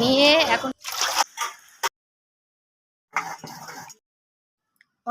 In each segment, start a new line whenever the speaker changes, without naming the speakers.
নিয়ে এখন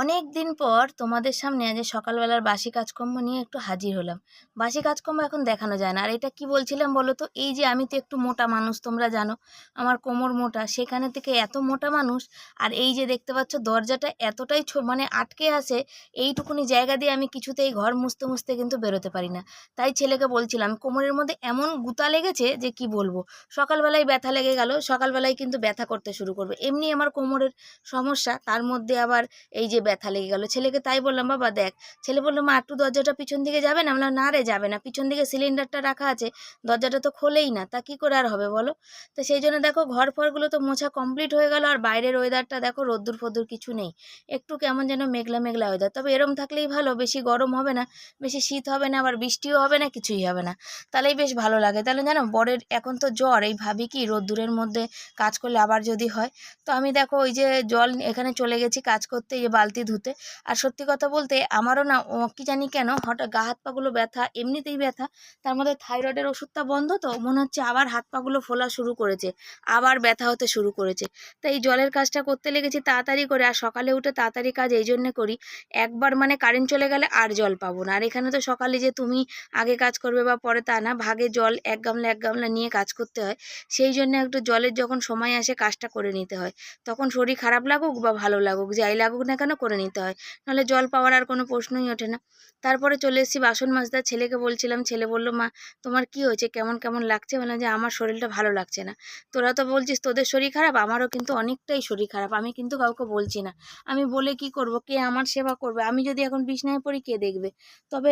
অনেক দিন পর তোমাদের সামনে আজ সকালবেলার বাসি কাজকর্ম নিয়ে একটু হাজির হলাম। বাসি কাজকর্ম এখন দেখানো যায় না। আর এটা কি বলছিলাম বলো তো, এই যে আমি তো একটু মোটা মানুষ, তোমরা জানো আমার কোমর মোটা, সেখানে থেকে এত মোটা মানুষ। আর এই যে দেখতে পাচ্ছ দরজাটা এতটাই মানে আটকে আছে, এইটুকুনি জায়গা দিয়ে আমি কিছুতেই ঘর মুছতে মুছতে কিন্তু বেরোতে পারি না। তাই ছেলেকে বলছিলাম কোমরের মধ্যে এমন গুতা লেগেছে যে কি বলবো। সকালবেলায় ব্যথা লেগে গেল, সকালবেলায় কিন্তু ব্যথা করতে শুরু করবে। এমনি আমার কোমরের সমস্যা, তার মধ্যে আবার এই যে ব্যথা লেগে গেল। ছেলেকে তাই বললাম, বাবা দেখ। ছেলে বললো, মা একটু দরজাটা পিছন দিকে যাবে না? বললাম, না রে যাবে না, পিছন দিকে সিলিন্ডারটা রাখা আছে, দরজাটা তো খোলেই না, তা কি করে আর হবে বলো। তো সেই জন্য দেখো ঘর ফরগুলো তো মোছা কমপ্লিট হয়ে গেল। আর বাইরের ওয়েদারটা দেখো, রোদ্দুর ফদ্দুর কিছু নেই, একটু কেমন যেন মেঘলা মেঘলা ওয়েদার। তবে এরম থাকলেই ভালো, বেশি গরম হবে না, বেশি শীত হবে না, আবার বৃষ্টিও হবে না, কিছুই হবে না, তাহলেই বেশ ভালো লাগে। তাহলে জানো বরের এখন তো জ্বর, এই ভাবি কি রোদ্দুরের মধ্যে কাজ করলে আবার যদি হয়। তো আমি দেখো ওই যে জল এখানে চলে গেছি কাজ করতে, এই যে বালতি ধুতে। আর সত্যি কথা বলতে আমারও না কি জানি কেন হঠাৎ গা হাত পাগুলো ব্যথা, এমনিতেই ব্যথা, তার মধ্যে থাইরয়েডের ওষুধটা বন্ধ, তো মনে হচ্ছে আবার হাত পাগুলো ফোলা শুরু করেছে, আবার ব্যথা হতে শুরু করেছে। তাই এই জলের কাজটা করতে লেগেছি তাড়াতাড়ি করে। আর সকালে উঠে তাড়াতাড়ি কাজ এই জন্যে করি, একবার মানে কারেন্ট চলে গেলে আর জল পাবো না। আর এখানে তো সকালে যে তুমি আগে কাজ করবে বা পরে তা না, ভাগে জল এক গামলা নিয়ে কাজ করতে হয়। সেই জন্য একটু জলের যখন সময় আসে কাজটা করে নিতে হয়। তখন শরীর খারাপ লাগুক বা ভালো লাগুক, যাই লাগুক না কেন করে নিতে হয়, নাহলে জল পাওয়ার আর কোনো প্রশ্নই ওঠে না। তারপরে চলে এসেছি বাসন মাজতে। ছেলেকে বলছিলাম, ছেলে বলল, মা তোমার কি হয়েছে, কেমন কেমন লাগছে? বললাম যে আমার শরীরটা ভালো লাগছে না। তোরা তো বলছিস তোদের শরীর খারাপ, আমারও কিন্তু অনেকটাই শরীর খারাপ, আমি কিন্তু কাউকে বলছি না। আমি বলে কি করব, কে আমার সেবা করবে? আমি যদি এখন বিছনায় পড়ি কে দেখবে? তবে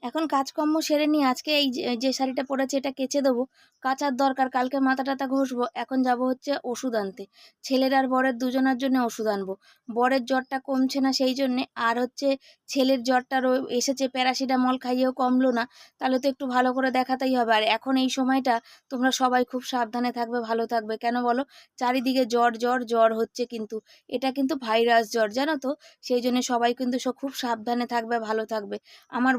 এখন কাজকর্ম সেরে নিয়ে আজকে এই যে শাড়িটা পরেছি এটা কেচে দেবো, কাচার দরকার, কালকে মাথা টাথা ঘষবো। এখন যাব হচ্ছে ওষুধ আনতে, ছেলের আর বরের দুজনের জন্য ওষুধ আনবো। বরের জ্বরটা কমছে না সেই জন্যে, আর হচ্ছে ছেলের জ্বরটা এসেছে, প্যারাসিটামল খাইয়েও কমলো না, তাহলে তো একটু ভালো করে দেখাতেই হবে। আর এখন এই সময়টা তোমরা সবাই খুব সাবধানে থাকবে, ভালো থাকবে। কেন বলো? চারিদিকে জ্বর জ্বর জ্বর হচ্ছে, কিন্তু এটা কিন্তু ভাইরাস জ্বর, জানো তো। সেই জন্য সবাই কিন্তু খুব সাবধানে থাকবে, ভালো থাকবে। আমার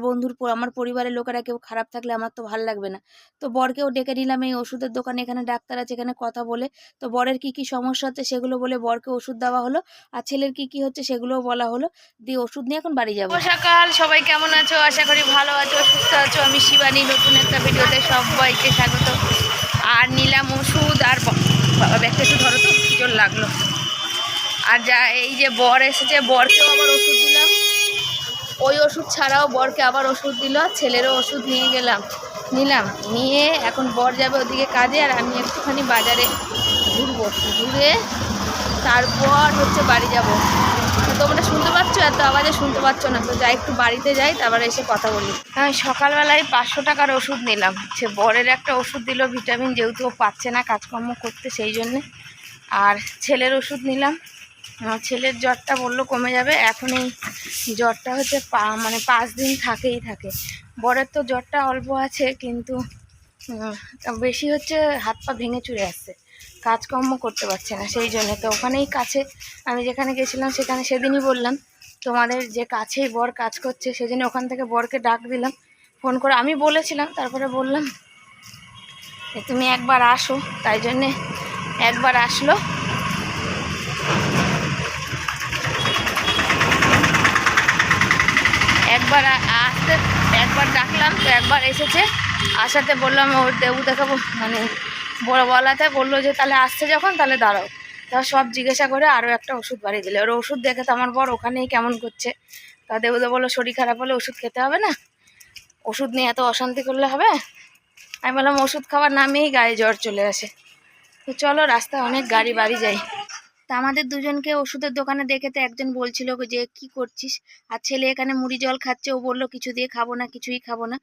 আমার পরিবারের লোকেরা কেউ খারাপ থাকলে আমার তো ভালো লাগবে না। তো বরকেও ডেকে নিলাম এই ওষুধের দোকানে, এখানে ডাক্তার আছে, এখানে কথা বলে তো বরের কি কি সমস্যা হচ্ছে সেগুলো বলে বরকে ওষুধ দেওয়া হলো, আর ছেলের কি কি হচ্ছে সেগুলোও বলা হলো, দিয়ে ওষুধ নিয়ে এখন বাড়ি যাবো। সকাল, সবাই কেমন আছো? আশা করি ভালো আছো, সুস্থ আছো। আমি শিবানী, নতুন একটা ভিডিওতে সবাইকে স্বাগত। আর নিলাম ওষুধ, আর বাবা ব্যাগটা একটু ধরো তো, কি জোর লাগলো। আর যা এই যে বর এসেছে, বরকেও আবার ওষুধ দিলাম, ওই ওষুধ ছাড়াও বরকে আবার ওষুধ দিল, ছেলেরও ওষুধ নিলাম নিয়ে এখন বর যাবে ওদিকে কাজে, আর আমি একটুখানি বাজারে ঘুরবো, ঘুরে তারপর হচ্ছে বাড়ি যাব। তোমরা শুনতে পাচ্ছ? এত আওয়াজে শুনতে পাচ্ছ না তো, যাই একটু বাড়িতে যাই, তারপরে এসে কথা বলি। আমি সকালবেলায় 500 টাকার ওষুধ নিলাম। সে বরের একটা ওষুধ দিল ভিটামিন, যেহেতু ও পাচ্ছে না কাজকর্ম করতে সেই জন্যে। আর ছেলের ওষুধ নিলাম, ছেলের জ্বরটা বললো কমে যাবে। এখন এই জ্বরটা হচ্ছে মানে 5 দিন থাকে। বরের তো জ্বরটা অল্প আছে, কিন্তু বেশি হচ্ছে, হাত পা ভেঙে চুরে আসছে, কাজকর্ম করতে পারছে না। সেই জন্য তো ওখানেই কাছে আমি যেখানে গেছিলাম সেখানে সেদিনই বললাম তোমাদের যে কাছেই বর কাজ করছে, সেজন্য ওখান থেকে বরকে ডাক দিলাম ফোন করে। আমি বলেছিলাম, তারপরে বললাম তুমি একবার আসো, তাই জন্যে একবার আসলো। একবার ডাকলাম তো একবার এসেছে, আসাতে বললাম ওর দেবু দেখাবো, মানে বলাতে বললো যে তাহলে আসছে যখন তাহলে দাঁড়াও। তা সব জিজ্ঞাসা করে আরও একটা ওষুধ বাড়িয়ে দিলে। ওর ওষুধ দেখে তো আমার বর ওখানেই কেমন করছে। তা দেবুদা বললো শরীর খারাপ হলে ওষুধ খেতে হবে না, ওষুধ নিয়ে এত অশান্তি করলে হবে। আমি বললাম ওষুধ খাওয়ার নামেই গায়ে জ্বর চলে আসে। তো চলো, রাস্তায় অনেক গাড়ি, বাড়ি যাই। তা আমাদের দুজনকে ওষুধের দোকানে দেখে তো একজন বলছিল যে কি করছিস, আর ছেলে এখানে মুড়ি জল খাচ্ছে, ও বললো কিছু দিয়ে খাবো না, কিছুই খাবো না।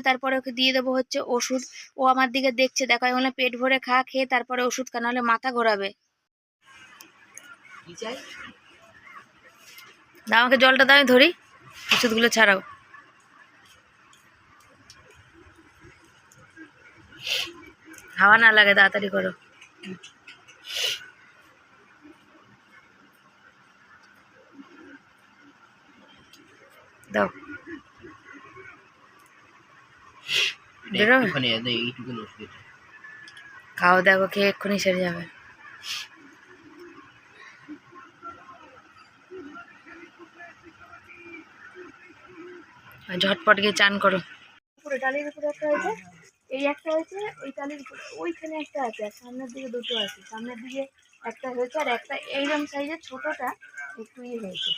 তারপরে ওকে দিয়ে দেবো হচ্ছে ওষুধ। ও আমার দিকে দেখছে, দেখো আমি বললাম পেট ভরে খেয়ে তারপরে ওষুধ খা, নাহলে মাথা ঘোরাবে। দাও আমাকে জলটা, দাও আমি ধরি, ওষুধগুলো ছাড়াও। হাওয়া না লাগে, তাড়াতাড়ি করো। দাও খাও, দেখো খেয়ে এক্ষুনি সেরে যাবে। আর ঝটপট গিয়ে চান করো। উপরে টালির উপরে একটা হয়েছে, এই একটা হয়েছে, ওই টালির উপরে ওইখানে একটা আছে, আর সামনের দিকে দুটো আছে। সামনের দিকে একটা হয়েছে, আর একটা এইরকম সাইজের ছোটটা একটু হয়েছে,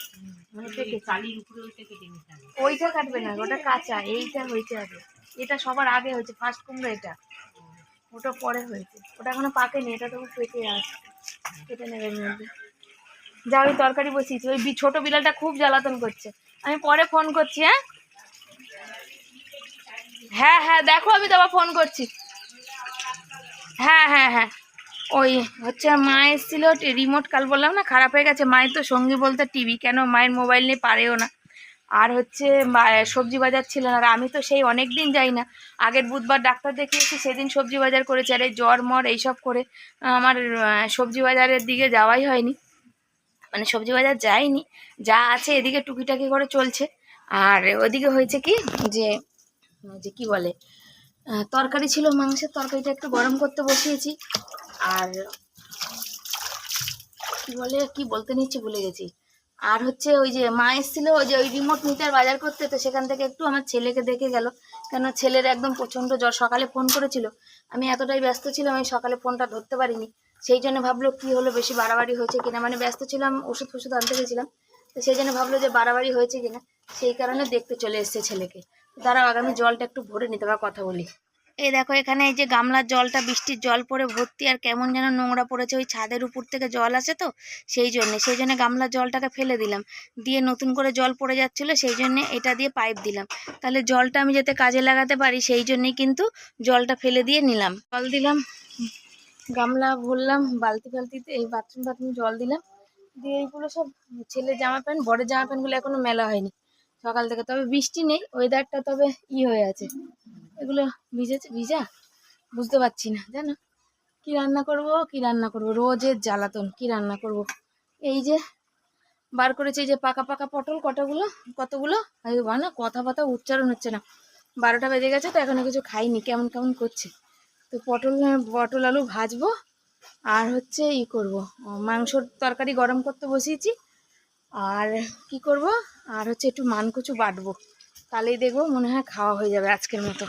মানে পেকে টালির উপরে ওইটা কাটবে না, ওটা কাঁচা, এইটা হয়েছে আগে। এটা সবার আগে হয়েছে, ফার্স্ট কুমড়ো এটা, ওটা পরে হয়েছে, ওটা এখনো পাকেনি, এটা তবু পেকে আসছে, কেটে নেবে এর মধ্যে। যা, ওই তরকারি বসিয়েছি, ওই ছোট বিড়ালটা খুব জ্বালাতন করছে, আমি পরে ফোন করছি। হ্যাঁ হ্যাঁ হ্যাঁ, দেখো আমি তো আবার ফোন করছি। হ্যাঁ হ্যাঁ হ্যাঁ, ওই হচ্ছে মা এসেছিল, রিমোট কাল বললাম না খারাপ হয়ে গেছে, মায়ের তো সঙ্গী বলতে টিভি, কেন মায়ের মোবাইল নিয়ে পারেও না। আর হচ্ছে সবজি বাজার ছিল না, আর আমি তো সেই অনেক দিন যাই না, আগের বুধবার ডাক্তার দেখিয়েছি, সেদিন সবজি বাজার করেছি, আর এই জ্বর মর এইসব করে আমার সবজি বাজারের দিকে যাওয়াই হয়নি, মানে সবজি বাজার যাইনি, যা আছে এদিকে টুকিটাকি করে চলছে। আর ওদিকে হয়েছে কি, যে যে কি বলে, তরকারি ছিল, মাংসের তরকারিটা একটু গরম করতে বসিয়েছি। আর কি বলে, কি বলতে নিচ্ছি ভুলে গেছি। আর হচ্ছে ওই যে মা এসেছিল, ওই যে ওই রিমোট মিটার বাজার করতে, তো সেখান থেকে একটু আমার ছেলেকে দেখে গেল, কেন ছেলের একদম প্রচণ্ড জ্বর, সকালে ফোন করেছিল, আমি এতটাই ব্যস্ত ছিলাম আমি সকালে ফোনটা ধরতে পারিনি, সেই জন্য ভাবলো কি হলো, বেশি বাড়াবাড়ি হয়েছে কিনা, মানে ব্যস্ত ছিলাম, ওষুধ ফষুধ আনতে গেছিলাম, তো সেই জন্য ভাবলো যে বাড়াবাড়ি হয়েছে কিনা, সেই কারণে দেখতে চলে এসছে ছেলেকে। দাঁড়াও আগামী জলটা একটু ভরে নিতে, বা কথা বলি। এই দেখো এখানে এই যে গামলার জলটা, বৃষ্টির জল পড়ে ভর্তি, আর কেমন যেন নোংরা পড়েছে, ওই ছাদের উপর থেকে জল আসে তো, সেই জন্য গামলার জলটাকে ফেলে দিলাম, দিয়ে নতুন করে জল পড়ে যাচ্ছিলো, সেই জন্যে এটা দিয়ে পাইপ দিলাম, তাহলে জলটা আমি যাতে কাজে লাগাতে পারি, সেই জন্যেই কিন্তু জলটা ফেলে দিয়ে নিলাম। জল দিলাম, গামলা ভরলাম, বালতি ফালতিতে, এই বাথরুম জল দিলাম, দিয়ে এইগুলো সব ছেলের জামা প্যান্ট, বড়ের জামা প্যান্টগুলো এখনো মেলা হয়নি সকাল থেকে, তবে বৃষ্টি নেই, ওয়েদারটা তবে হয়ে আছে, এগুলো ভিজেছে, ভিজা বুঝতে পারছি না, জানো কি রান্না করব, রোজের জ্বালাতন, কি রান্না করব। এই যে বার করেছে, এই যে পাকা পাকা পটল কতগুলো, না কথা উচ্চারণ হচ্ছে না, 12টা বেজে গেছে তো এখনো কিছু খাইনি, কেমন কেমন করছে, তো পটল আলু ভাজবো, আর হচ্ছে করব, মাংসর তরকারি গরম করতে বসিয়েছি, আর কি করব, আর হচ্ছে একটু মানকচু বাটবো, তাহলেই দেখবো মনে হয় খাওয়া হয়ে যাবে আজকের মতো,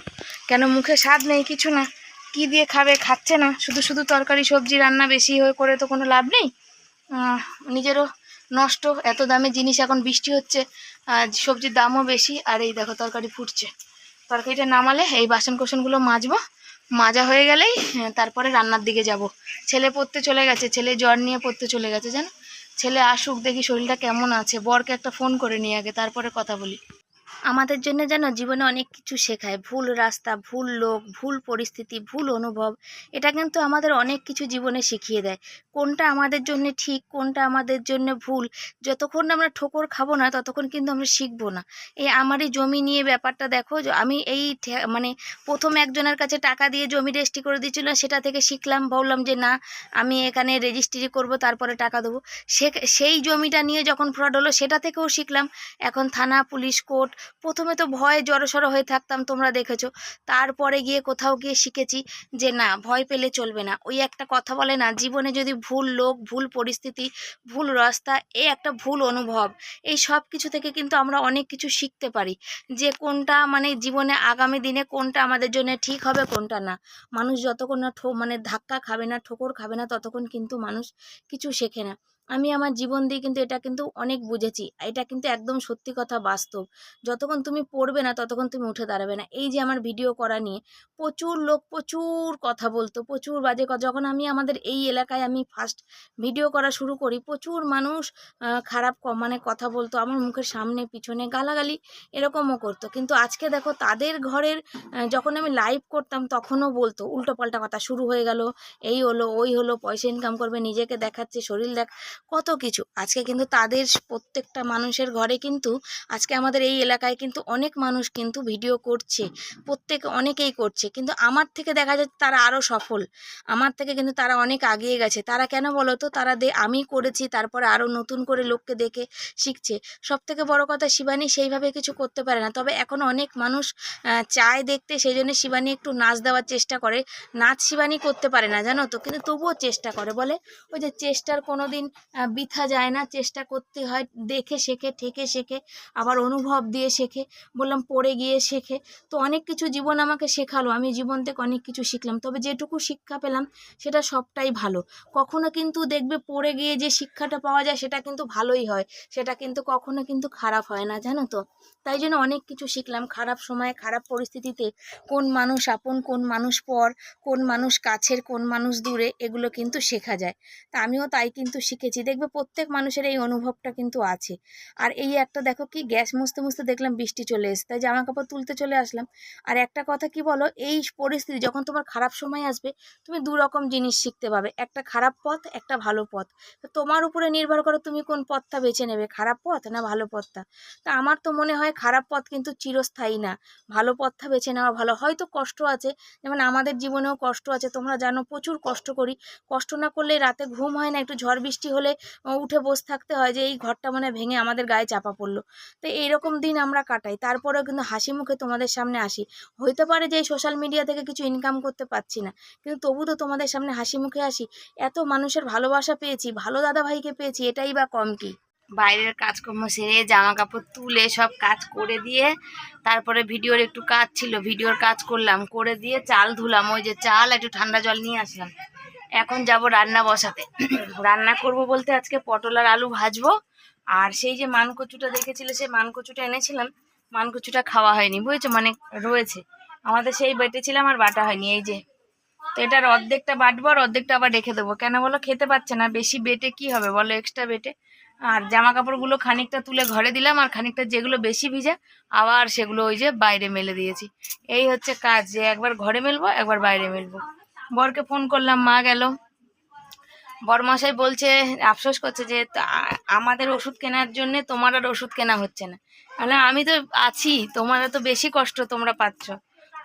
কেন মুখে স্বাদ নেই কিছু না, কি দিয়ে খাবে, খাচ্ছে না, শুধু শুধু তরকারি সবজি রান্না বেশি হয়ে করে তো কোনো লাভ নেই, নিজেরও নষ্ট, এত দামি জিনিস, এখন বৃষ্টি হচ্ছে, সবজির দামও বেশি, আর এই দেখো তরকারি ফুটছে, তরকারিটা নামালে এই বাসন কোসনগুলো মাজবো, মাজা হয়ে গেলেই তারপরে রান্নার দিকে যাব। ছেলে পড়তে চলে গেছে, ছেলে জ্বর নিয়ে পড়তে চলে গেছে, জানো, ছেলে আসুক দেখি শরীরটা কেমন আছে, বরকে একটা ফোন করে নিয়ে আগে, তারপরে কথা বলি। আমাদের জন্য যেন জীবনে অনেক কিছু শেখায়, ভুল রাস্তা, ভুল লোক, ভুল পরিস্থিতি, ভুল অনুভব, এটা কিন্তু আমাদের অনেক কিছু জীবনে শিখিয়ে দেয়, কোনটা আমাদের জন্য ঠিক, কোনটা আমাদের জন্য ভুল, যতক্ষণ না আমরা ঠোকর খাবো না ততক্ষণ কিন্তু আমরা শিখবো না। এই আমারই জমি নিয়ে ব্যাপারটা দেখো, আমি এই মানে প্রথম একজনের কাছে টাকা দিয়ে জমি রেজিস্ট্রি করে দিয়েছিল, সেটা থেকে শিখলাম, বললাম যে না আমি এখানে রেজিস্ট্রি করব, তারপরে টাকা দেবো, সেই জমিটা নিয়ে যখন ফ্রড হলো সেটা থেকেও শিখলাম, এখন থানা পুলিশ কোর্ট, প্রথমে তো ভয়ে জড়সড় হয়ে থাকতাম, তোমরা দেখেছো, তারপরে গিয়ে কোথাও গিয়ে শিখেছি যে না, ভয় পেলে চলবে না, ওই একটা কথা বলে না, জীবনে যদি ভুল লোক, ভুল পরিস্থিতি, ভুল রাস্তা, এই একটা ভুল অনুভব, এই সব কিছু থেকে কিন্তু আমরা অনেক কিছু শিখতে পারি, যে কোনটা মানে জীবনে আগামী দিনে কোনটা আমাদের জন্য ঠিক হবে, কোনটা না। মানুষ যতক্ষণ না মানে ধাক্কা খাবে না, ঠোকর খাবে না, ততক্ষণ কিন্তু মানুষ কিছু শেখে না। আমি আমার জীবন দিয়ে কিন্তু এটা কিন্তু অনেক বুঝেছি, এটা কিন্তু একদম সত্যি কথা, বাস্তব, যতক্ষণ তুমি পড়বে না ততক্ষণ তুমি উঠে দাঁড়াবে না। এই যে আমার ভিডিও করা নিয়ে প্রচুর লোক প্রচুর কথা বলতো, প্রচুর বাজে কথা, যখন আমি আমাদের এই এলাকায় আমি ফার্স্ট ভিডিও করা শুরু করি, প্রচুর মানুষ খারাপ মানে কথা বলতো, আমার মুখের সামনে পিছনে গালাগালি এরকমও করতো, কিন্তু আজকে দেখো তাদের ঘরের যখন আমি লাইভ করতাম তখনও বলতো উল্টোপাল্টা কথা, শুরু হয়ে গেল, এই হলো ওই হলো, পয়সা ইনকাম করবে, নিজেকে দেখাচ্ছে, শরীর দেখ, কত কিছু। আজকে কিন্তু তাদের প্রত্যেকটা মানুষের ঘরে কিন্তু আজকে আমাদের এই এলাকায় কিন্তু অনেক মানুষ কিন্তু ভিডিও করছে, অনেকেই করছে, কিন্তু আমার থেকে দেখা যাচ্ছে তারা আরও সফল, আমার থেকে কিন্তু তারা অনেক আগিয়ে গেছে। তারা কেন বলো তো, তারা আমি করেছি তারপরে আরও নতুন করে লোককে দেখে শিখছে। সব থেকে বড় কথা, শিবানী সেইভাবে কিছু করতে পারে না, তবে এখন অনেক মানুষ চায় দেখতে, সেই জন্য শিবানী একটু নাচ দেওয়ার চেষ্টা করে। নাচ শিবানী করতে পারে না জানো তো, কিন্তু তবুও চেষ্টা করে। বলে ওই যে চেষ্টার কোনো দিন বৃথা যায় না, চেষ্টা করতে হয়, দেখে শেখে, ঠেকে শেখে, আবার অনুভব দিয়ে শেখে, বললাম পড়ে গিয়ে শেখে। তো অনেক কিছু জীবন আমাকে শেখালো, আমি জীবন থেকে অনেক কিছু শিখলাম, তবে যেটুকু শিক্ষা পেলাম সেটা সবটাই ভালো। কখনো কিন্তু দেখবে পড়ে গিয়ে যে শিক্ষাটা পাওয়া যায় সেটা কিন্তু ভালোই হয়, সেটা কিন্তু কখনো কিন্তু খারাপ হয় না জানো তো। তাই জন্য অনেক কিছু শিখলাম, খারাপ সময়ে খারাপ পরিস্থিতিতে কোন মানুষ আপন, কোন মানুষ পর, কোন মানুষ কাছের, কোন মানুষ দূরে, এগুলো কিন্তু শেখা যায়। তা আমিও তাই কিন্তু শিখেছি। দেখবে প্রত্যেক মানুষের এই অনুভবটা কিন্তু আছে। আর এই একটা দেখো কি, গ্যাস মুছতে মুছতে দেখলাম বৃষ্টি চলে এসে, তাই জামা কাপড় তুলতে চলে আসলাম। আর একটা কথা কি বলো, এই পরিস্থিতি যখন তোমার খারাপ সময় আসবে, তুমি দু রকম জিনিস শিখতে পাবে, একটা খারাপ পথ, একটা ভালো পথ। তো তোমার উপরে নির্ভর করে তুমি কোন পথটা বেছে নেবে, খারাপ পথ না ভালো পথটা। তা আমার তো মনে হয় খারাপ পথ কিন্তু চিরস্থায়ী না, ভালো পথটা বেছে নেওয়া ভালো। হয়তো কষ্ট আছে, যেমন আমাদের জীবনেও কষ্ট আছে, তোমরা জানো প্রচুর কষ্ট করি, কষ্ট না করলে রাতে ঘুম হয় না, একটু ঝড় বৃষ্টি হলে উঠে বসে থাকতে হয় যে এই ঘরটা মনে ভেঙে আমাদের গায়ে চাপা পড়লো। তো এইরকম দিন আমরা কাটাই, তারপরেও কিন্তু হাসি মুখে তোমাদের সামনে আসি। হইতে পারে যে এই সোশ্যাল মিডিয়া থেকে কিছু ইনকাম করতে পারছি না, কিন্তু তবু তো তোমাদের সামনে হাসি মুখে আসি। এত মানুষের ভালোবাসা পেয়েছি, ভালো দাদা ভাইকে পেয়েছি, এটাই বা কম কি। বাইরের কাজকর্ম সেরে জামা কাপড় তুলে সব কাজ করে দিয়ে তারপরে ভিডিওর একটু কাজ ছিল, ভিডিওর কাজ করলাম, করে দিয়ে চাল ধুলাম, ওই যে চাল একটু ঠান্ডা জল নিয়ে আসলাম। এখন যাব রান্না বসাতে। রান্না করব বলতে আজকে পটল আর আলু ভাজবো। আর সেই যে মানকচুটা দেখেছিলে, সেই মানকচুটা এনেছিলাম, মানকচুটা খাওয়া হয়নি বুঝেছো, মানে রয়েছে আমাদের, সেই বেটেছিলাম আর বাটা হয়নি, এই যে। তো এটার অর্ধেকটা বাটবো আর অর্ধেকটা আবার রেখে দেবো, কেন বলো, খেতে পাচ্ছে না, বেশি বেটে কি হবে বলো, এক্সট্রা বেটে। আর জামা কাপড়গুলো খানিকটা তুলে ঘরে দিলাম, আর খানিকটা যেগুলো বেশি ভিজা আবার সেগুলো ওই যে বাইরে মেলে দিয়েছি। এই হচ্ছে কাজ, যে একবার ঘরে মেলবো একবার বাইরে মেলবো। বরকে ফোন করলাম, মা গেল। বরমশাই বলছে, আফসোস করছে যে আমাদের ওষুধ কেনার জন্য তোমার আর ওষুধ কেনা হচ্ছে না। মানে আমি তো আছি, তোমার তো বেশি কষ্ট তোমরা পাচ্ছ,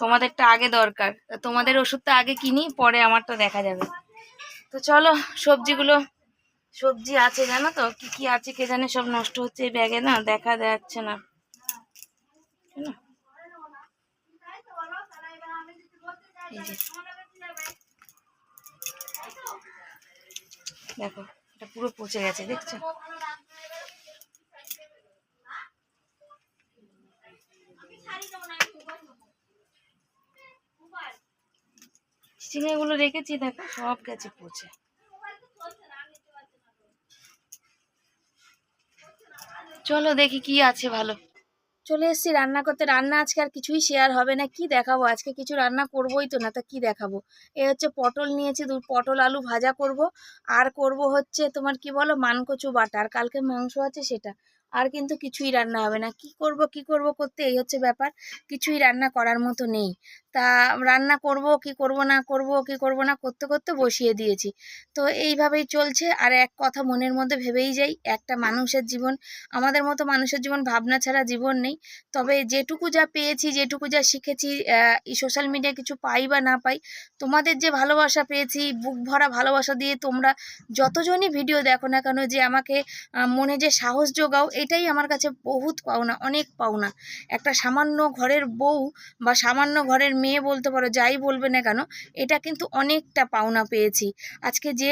তোমাদেরটা আগে দরকার, তোমাদের ওষুধটা আগে কিনি, পরে আমারটা দেখা যাবে। তো চলো, সবজি আছে জানো তো, কি কি আছে কে জানে, সব নষ্ট হচ্ছে এই ব্যাগে, না দেখা যাচ্ছে না। এই যে দেখো, এটা পুরো পচে গেছে, দেখছো। চিচিঙ্গাগুলো রেখেছি, দেখো সব গেছে পচে। চলো দেখি কি আছে ভালো। চলে এসেছি রান্না করতে, রান্না আজকে আর কিছুই শেয়ার হবে না, কি দেখাবো, আজকে কিছু রান্না করবোই তো না, তা কি দেখাবো। এ হচ্ছে পটল নিয়েছি, পটল আলু ভাজা করব, আর করব হচ্ছে তোমার কি বলো মানকচু বাটা, আর কালকে মাংস আছে সেটা। আর কিন্তু কিছুই রান্না হবে না, কি করব করতে, এই হচ্ছে ব্যাপার, কিছুই রান্না করার মতো নেই। তা রান্না করব কি করব না করতে করতে বসিয়ে দিয়েছি। তো এইভাবেই চলছে। আর এক কথা মনের মধ্যে ভেবেই যাই, একটা মানুষের জীবন, আমাদের মতো মানুষের জীবন ভাবনা ছাড়া জীবন নেই। তবে যেটুকু যা পেয়েছি, যেটুকু যা শিখেছি, এই সোশ্যাল মিডিয়া কিছু পাই বা না পাই, তোমাদের যে ভালোবাসা পেয়েছি, বুক ভরা ভালোবাসা দিয়ে তোমরা যতজনই ভিডিও দেখো না কেন, যে আমাকে মনে যে সাহস যোগাও, এটাই আমার কাছে বহুত পাওনা, অনেক পাওনা। একটা সামান্য ঘরের বউ বা সামান্য ঘরের মেয়ে বলতে পারো, যাই বলবে না কেন, এটা কিন্তু অনেকটা পাওনা পেয়েছি। আজকে যে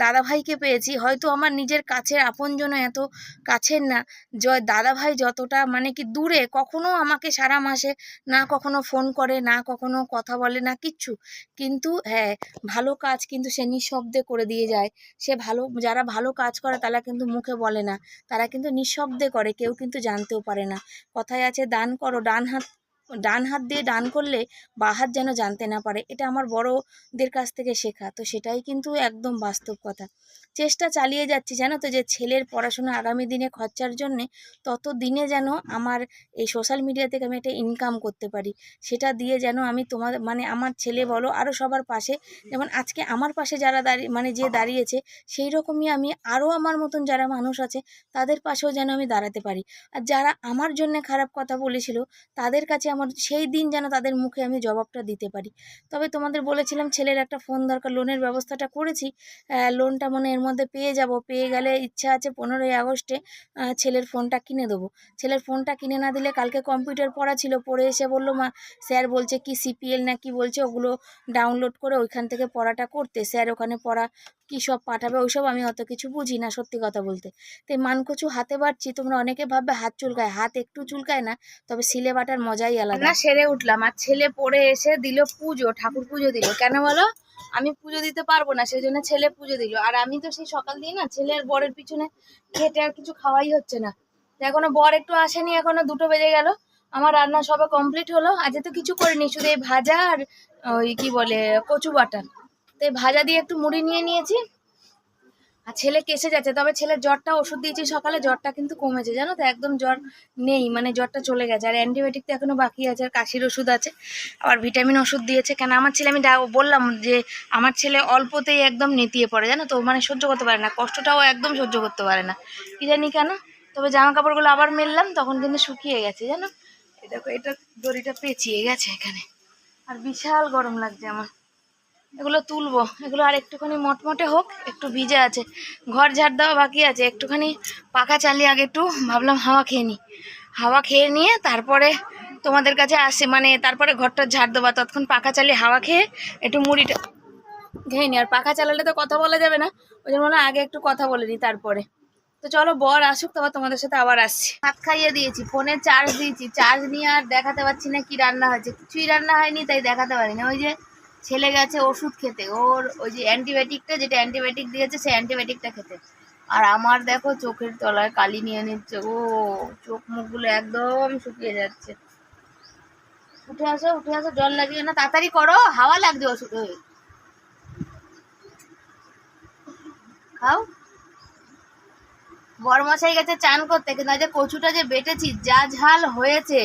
দাদাভাইকে পেয়েছি, হয়তো আমার নিজের কাছের আপনজন এত কাছের না, দাদাভাই যতটা মানে কি দূরে, কখনো আমাকে সারা মাসে না কখনো ফোন করে, না কখনো কথা বলে, না কিচ্ছু, কিন্তু হ্যাঁ, ভালো কাজ কিন্তু সে নিঃশব্দে করে দিয়ে যায়। সে ভালো, যারা ভালো কাজ করে তারা কিন্তু মুখে বলে না, তারা কিন্তু নিঃশব্দে করে, কেউ কিন্তু জানতেও পারে না। কথায় আছে, দান করো ডান হাত ডান হাত দিয়ে ডান করলে বাঁ হাত যেন জানতে না পারে, এটা আমার বড়দের কাছ থেকে শেখা। তো সেটাই কিন্তু একদম বাস্তব কথা। চেষ্টা চালিয়ে যাচ্ছি জানো তো, যে ছেলের পড়াশোনা আগামী দিনে খরচার জন্যে তত দিনে যেন আমার এই সোশ্যাল মিডিয়া থেকে আমি একটা ইনকাম করতে পারি, সেটা দিয়ে যেন আমি তোমাদের মানে আমার ছেলে বলো আরও সবার পাশে, যেমন আজকে আমার পাশে যারা দাঁড়িয়ে মানে যে দাঁড়িয়েছে, সেই রকমই আমি আরও আমার মতন যারা মানুষ আছে তাদের পাশেও যেন আমি দাঁড়াতে পারি। আর যারা আমার জন্যে খারাপ কথা বলেছিল তাদের কাছে আমার সেই দিন যেন তাদের মুখে আমি জবাবটা দিতে পারি। তবে তোমাদের বলেছিলাম ছেলের একটা ফোন দরকার, লোনের ব্যবস্থাটা করেছি। লোনটা মনে এর মধ্যে পেয়ে যাব, পেয়ে গেলে ইচ্ছা আছে 15ই আগস্টে ছেলের ফোনটা কিনে দেবো। ছেলের ফোনটা কিনে না দিলে, কালকে কম্পিউটার পড়া ছিল, পড়ে এসে বললো মা স্যার বলছে কি সিপিএল না কি বলছে, ওগুলো ডাউনলোড করে ওইখান থেকে পড়াটা করতে, স্যার ওখানে পড়া কী সব পাঠাবে, ওইসব আমি অত কিছু বুঝি না সত্যি কথা বলতে। তো এই মানকচু হাতে বাটছি, তোমরা অনেকে ভাববে হাত চুলকায়, হাত একটু চুলকায় না, তবে সিলে বাটার মজাই আলাদা। না সেরে উঠলাম, আর ছেলে পড়ে এসে দিল পুজো, ঠাকুর পুজো দিল। কেন বলো? আমি পুজো দিতে পারবো না, সেই জন্য ছেলে পুজো দিল। আর আমি তো সেই সকাল দিয়ে না ছেলের বরের পিছনে খেটে আর কিছু খাওয়াই হচ্ছে না। এখনো বর একটু আসেনি, এখনো 2টো বেজে গেল। আমার রান্না সবে কমপ্লিট হলো, আজকে তো কিছু করিনি, শুধু এই ভাজা আর ওই কি বলে কচু বাটা। তো এই ভাজা দিয়ে একটু মুড়ি নিয়ে নিয়েছি। আর ছেলে কেসে যাচ্ছে, তবে ছেলের জ্বরটা ওষুধ দিয়েছি সকালে, জ্বরটা কিন্তু কমেছে জানো তো, একদম জ্বর নেই, মানে জ্বরটা চলে গেছে। আর অ্যান্টিবায়োটিক তো এখনো বাকি আছে, আর কাশির ওষুধ আছে, আবার ভিটামিন ওষুধ দিয়েছে। কেন আমার ছেলে, আমি বললাম যে আমার ছেলে অল্পতেই একদম নেতিয়ে পড়ে জানো তো, মানে সহ্য করতে পারে না, কষ্টটাও একদম সহ্য করতে পারে না, কি জানি কেন। তবে জামা কাপড়গুলো আবার মেললাম, তখন কিন্তু শুকিয়ে গেছে জানো। এই দেখো, এটা দড়িটা পেঁচিয়ে গেছে এখানে, আর বিশাল গরম লাগছে আমার। এগুলো তুলবো, এগুলো আর একটুখানি মটমটে হোক, একটু ভিজে আছে, ঘর ঝাড় দেওয়া বাকি আছে, একটুখানি পাখা চালিয়ে আগে একটু ভাবলাম হাওয়া খেয়ে নিই, হাওয়া খেয়ে নিয়ে তারপরে তোমাদের কাছে আসে, মানে তারপরে ঘরটা ঝাড় দেবো। ততক্ষণ পাখা চালিয়ে হাওয়া খেয়ে একটু মুড়িটা খেয়ে নিই। আর পাখা চালালে তো কথা বলা যাবে না, ওই জন্য আগে একটু কথা বলে নিই তারপরে। তো চলো বর আসুক, তারপর তোমাদের সাথে আবার আসছি। ভাত খাইয়ে দিয়েছি, ফোনে চার্জ দিয়েছি, চার্জ নিয়ে আর দেখাতে পারছি না কি রান্না হয়েছে, কিছুই রান্না হয়নি, তাই দেখাতে পারি না। ওই যে ছেলে গেছে ওষুধ খেতে, ওর ওই যে অ্যান্টিবায়োটিকটা, যেটা অ্যান্টিবায়োটিক দিয়েছে সেই অ্যান্টিবায়োটিকটা খেতে। আর আমার দেখো চোখের তলায় কালি নিয়ে নিচ্ছে, ও চোখ মুখগুলো একদম শুকিয়ে যাচ্ছে। উঠে আসো উঠে আসো, জল লাগিয়ে না, তাড়াতাড়ি করো, হাওয়া লাগছে ওষুধে। খাও। বড়মশাই গেছে চান করতে, কিন্তু আজ কচুটা যে বেটেছি যা ঝাল হয়েছে,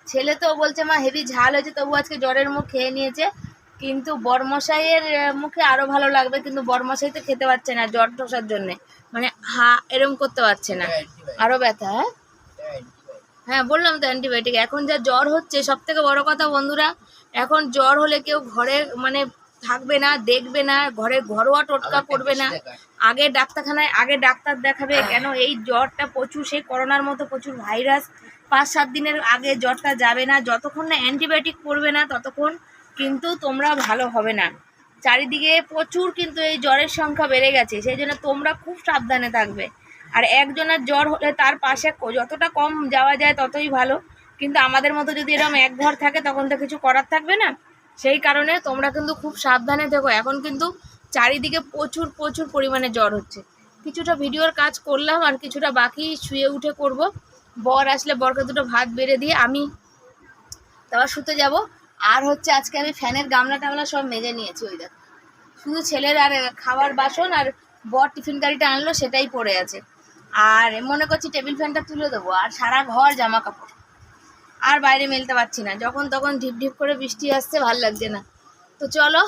ছেলে তো বলছে মা হেভি ঝাল হয়েছে, তবু আজকে জ্বরের মুখ খেয়ে নিয়েছে। কিন্তু বড়মশাইয়ের মুখে আরো ভালো লাগবে, কিন্তু বড়মশাই তো খেতে পারছে না জ্বর ঠোসার জন্যে, মানে এরম করতে পারছে না, আরো ব্যথা। হ্যাঁ হ্যাঁ বললাম তো অ্যান্টিবায়োটিক। এখন যা জ্বর হচ্ছে, সব থেকে বড় কথা বন্ধুরা, এখন জ্বর হলে কেউ ঘরে মানে থাকবে না, দেখবে না, ঘরে ঘরোয়া টোটকা করবে না, আগে ডাক্তারখানায় আগে ডাক্তার দেখাবে। কেন এই জ্বরটা প্রচুর, সেই করোনার মতো প্রচুর ভাইরাস, 5-7 দিনের আগে জ্বরটা যাবে না, যতক্ষণ না অ্যান্টিবায়োটিক করবে না ততক্ষণ কিন্তু তোমরা ভালো হবে না। চারিদিকে প্রচুর কিন্তু এই জ্বরের সংখ্যা বেড়ে গেছে, সেই জন্য তোমরা খুব সাবধানে থাকবে। আর একজনের জ্বর হলে তার পাশে যতটা কম যাওয়া যায় ততই ভালো, কিন্তু আমাদের মতো যদি এরকম এক ঘর থাকে তখন তো কিছু করার থাকবে না। সেই কারণে তোমরা কিন্তু খুব সাবধানে থেকো। এখন কিন্তু চারিদিকে প্রচুর প্রচুর পরিমাণে জ্বর হচ্ছে। কিছুটা ভিডিওর কাজ করলাম, আর কিছুটা বাকি শুয়ে উঠে করব। বর আসলে বরকে দুটো ভাত বেড়ে দিয়ে আমি তারপর শুতে যাব। আর হচ্ছে আজকে আমি ফ্যানের গামলা টামলা সব মেজে নিয়েছি, ওই দেখো, শুধু ছেলের আর খাওয়ার বাসন আর বর টিফিন গাড়িটা আনলো সেটাই পড়ে আছে। আর মনে করছি টেবিল ফ্যানটা তুলে দেবো, আর সারা ঘর জামা কাপড়, আর বাইরে মেলতে পারছি না, যখন তখন ঢিপ ঢিপ করে বৃষ্টি আসছে, ভাল লাগছে না। তো চলো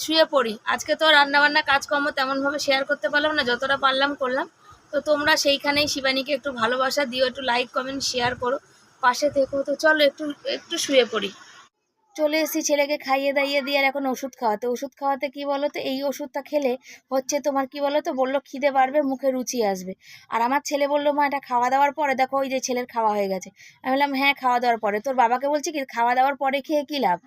শুয়ে পড়ি। আজকে তো রান্নাবান্না কাজকর্ম তেমনভাবে শেয়ার করতে পারলাম না, যতটা পারলাম করলাম। তো তোমরা সেইখানেই শিবানীকে একটু ভালোবাসা দিও, একটু লাইক কমেন্ট শেয়ার করো, পাশে থেকো। তো চলো একটু একটু শুয়ে পড়ি। চলে এসেছি ছেলেকে খাইয়ে দাইয়ে দিয়ে, আর এখন ওষুধ খাওয়াতে। ওষুধ খাওয়াতে কি বলো তো, এই ওষুধটা খেলে হচ্ছে তোমার কি বলো তো, বললো খিদে বাড়বে, মুখে রুচি আসবে। আর আমার ছেলে বললো মা এটা খাওয়া দাওয়ার পরে, দেখো ওই যে ছেলের খাওয়া হয়ে গেছে। আমি বললাম হ্যাঁ খাওয়া দাওয়ার পরে। তোর বাবাকে বলছি কি খাওয়া দাওয়ার পরে খেয়ে কী লাভ,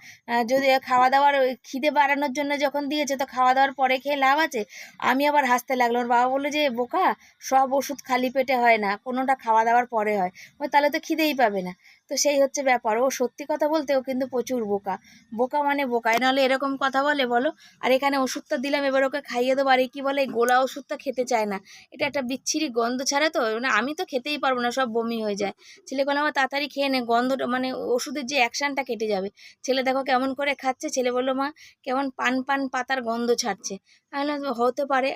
যদি খাওয়া দাওয়ার খিদে বাড়ানোর জন্য যখন দিয়েছে, তো খাওয়া দাওয়ার পরে খেয়ে লাভ আছে। আমি আবার হাসতে লাগলো। ওর বাবা বললো যে বোকা, সব ওষুধ খালি পেটে হয় না, কোনোটা খাওয়া দাওয়ার পরে হয়। তাহলে তো খিদেই পাবে না। তো সেই হচ্ছে ব্যাপার। ও সত্যি কথা বলতে ও কিন্তু প্রচুর বোকা, বোকা মানে বোকা, নাহলে এরকম কথা বলে বলো? আর এখানে ওষুধটা দিলাম, এবার ওকে খাইয়ে দেবো। আর এই কী বলে, এই গোলা ওষুধটা খেতে চায় না, এটা একটা বিচ্ছিরি গন্ধ ছাড়ে, তো মানে আমি তো খেতেই পারবো না, সব বমি হয়ে যায়। ছেলে বলে আমার তাড়াতাড়ি খেয়ে নে, গন্ধটা মানে ওষুধের যে অ্যাকশনটা কেটে যাবে। ছেলে দেখো কেমন করে খাচ্ছে, ছেলে বললো মা কেমন পান পান পাতার গন্ধ ছাড়ছে। আমি বললাম হতে পারে,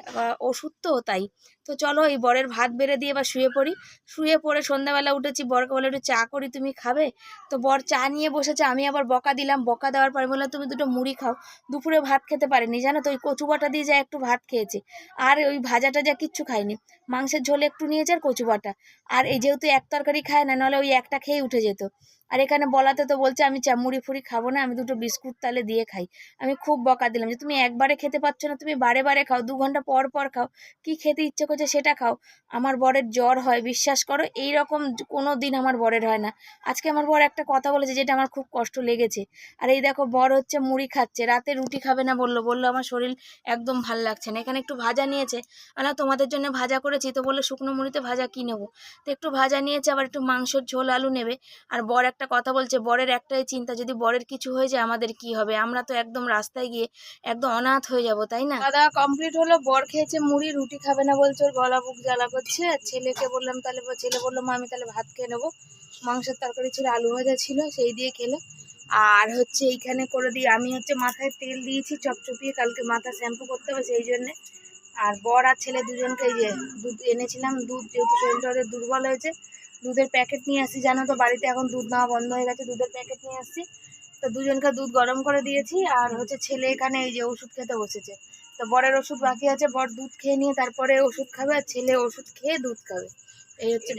ওষুধ তো তাই। তো চলো এই বরের ভাত বেড়ে দিয়ে এবার শুয়ে পড়ি। শুয়ে পড়ে সন্ধ্যাবেলা উঠেছি, বরকে বলে একটু চা করি, তুমি খাবে? তো বর চা নিয়ে বসেছে, আমি আবার বকা দিলাম, বকা দেওয়ার পরে বললাম তুমি দুটো মুড়ি খাও। দুপুরে ভাত খেতে পারেনি জানো তো, ওই কচু বাটা দিয়ে যা একটু ভাত খেয়েছে, আর ওই ভাজা টাজা কিচ্ছু খায়নি। মাংসের ঝোল একটু নিয়েছে আর কচু বাটা। আর এই যেহেতু এক তরকারি খায় না, নাহলে ওই একটা খেয়ে উঠে যেত। আর এখানে বলাতে তো বলছে আমি চা মুড়ি ফুড়ি খাবো না, আমি দুটো বিস্কুট তাহলে দিয়ে খাই। আমি খুব বকা দিলাম যে তুমি একবারে খেতে পারছো না, তুমি বারে বারে খাও, 2 ঘন্টা পর পর খাও, কি খেতে ইচ্ছে করছে সেটা খাও। আমার বরের জ্বর হয়, বিশ্বাস করো, এই রকম কোনো দিন আমার বরের হয় না। আজকে আমার বর একটা কথা বলেছে যেটা আমার খুব কষ্ট লেগেছে। আর এই দেখো বর হচ্ছে মুড়ি খাচ্ছে, রাতে রুটি খাবে না বললো, আমার শরীর একদম ভাল লাগছে না। এখানে একটু ভাজা নিয়েছে, না তোমাদের জন্য ভাজা করেছি, তো বললো শুকনো মুড়িতে ভাজা কি নেবো, তো একটু ভাজা নিয়েছে, আবার একটু মাংসের ঝোল আলু নেবে। আর বর একটা কথা বলছে, বরের একটাই চিন্তা, যদি বরের কিছু হয়ে যায় আমাদের কি হবে, আমরা তো একদম রাস্তায় গিয়ে একদম অনাথ হয়ে যাব, তাই না? খাওয়া দাওয়া কমপ্লিট হলো, বর খেয়েছে মুড়ি, রুটি খাবে না বলছে, ওর গলা বুক জ্বালা করছে। আর ছেলেকে বললাম তাহলে, ছেলে বললো মা আমি তাহলে ভাত খেয়ে নেবো, মাংসের তরকারি ছিল, আলু ভাজা ছিল, সেই দিয়ে খেলো। আর হচ্ছে এইখানে করে দিই, আমি হচ্ছে মাথায় তেল দিয়েছি চপচপিয়ে, কালকে মাথা শ্যাম্পু করতে হবে সেই জন্যে। আর বর আর ছেলে দুজনকে এই যে দুধ এনেছিলাম, দুধ যেহেতু শরীরটা ওদের দুর্বল হয়েছে, দুধের প্যাকেট নিয়ে আসছি, জানো তো বাড়িতে এখন দুধ নেওয়া বন্ধ হয়ে গেছে, দুধের প্যাকেট নিয়ে আসছি। তো দুজনকে দুধ গরম করে দিয়েছি। আর হচ্ছে ছেলে এখানে এই যে ওষুধ খেতে বসেছে, তো বরের ওষুধ বাকি আছে, বর দুধ খেয়ে নিয়ে তারপরে ওষুধ খাবে, আর ছেলে ওষুধ খেয়ে দুধ খাবে। এই হচ্ছে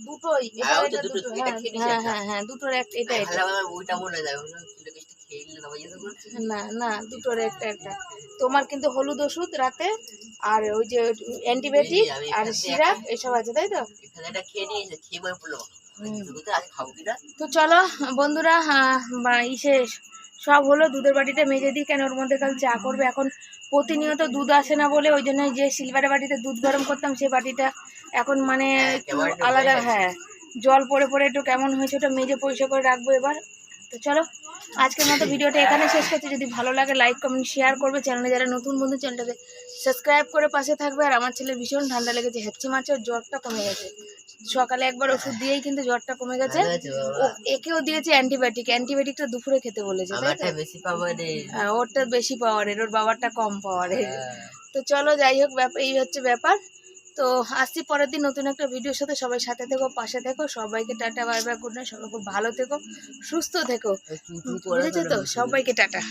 দুটোই, হ্যাঁ হ্যাঁ হ্যাঁ দুটোর একটা, এটা না না দুটোর একটা একটা। তোমার কিন্তু হলুদ ওষুধ রাতে, আর ওই যে অ্যান্টিবায়োটিক আর সিরাপ এসব আছে, তাই তো? তো চলো বন্ধুরা, ইসে সব হলো, দুধের বাটিটা মেজে দিই, কেন ওর মধ্যে কাল চা করবে। এখন প্রতিনিয়ত দুধ আসে না বলে ওই জন্য যে সিলভারের বাটিতে দুধ গরম করতাম সেই বাটিটা এখন মানে একটু আলাদা, হ্যাঁ জল পড়ে পড়ে একটু কেমন হয়েছে, ওটা মেজে পরিষ্কার করে রাখবো এবার। তো চলো আজকের মতো ভিডিওটা এখানে শেষ করছি। যদি ভালো লাগে লাইক কমেন্ট শেয়ার করবে, চ্যানেলে যারা নতুন বন্ধু চ্যানেলটাকে সাবস্ক্রাইব করে পাশে থাকবে। আর আমার ছেলের ভীষণ ঠান্ডা লেগেছে, হ্যাঁচি মারছে, জ্বরটা কমে গেছে, সকালে একবার ওষুধ দিয়েই কিন্তু জ্বরটা কমে গেছে। একেও দিয়েছে অ্যান্টিবায়োটিক, অ্যান্টিবায়োটিকটা দুপুরে খেতে বলেছে, হ্যাঁ ওরটা বেশি পাওয়ারের, ওর বাবারটা কম পাওয়ারের। তো চলো যাই হোক, এই হচ্ছে ব্যাপার। তো আসছি পরের দিন নতুন একটা ভিডিওর সাথে, সবাই সাথে থেকো, পাশে থেকো, সবাইকে tata bye bye, good night, সবাই খুব ভালো থেকো, সুস্থ থেকো, বুঝেছো তো? সবাইকে টাটা।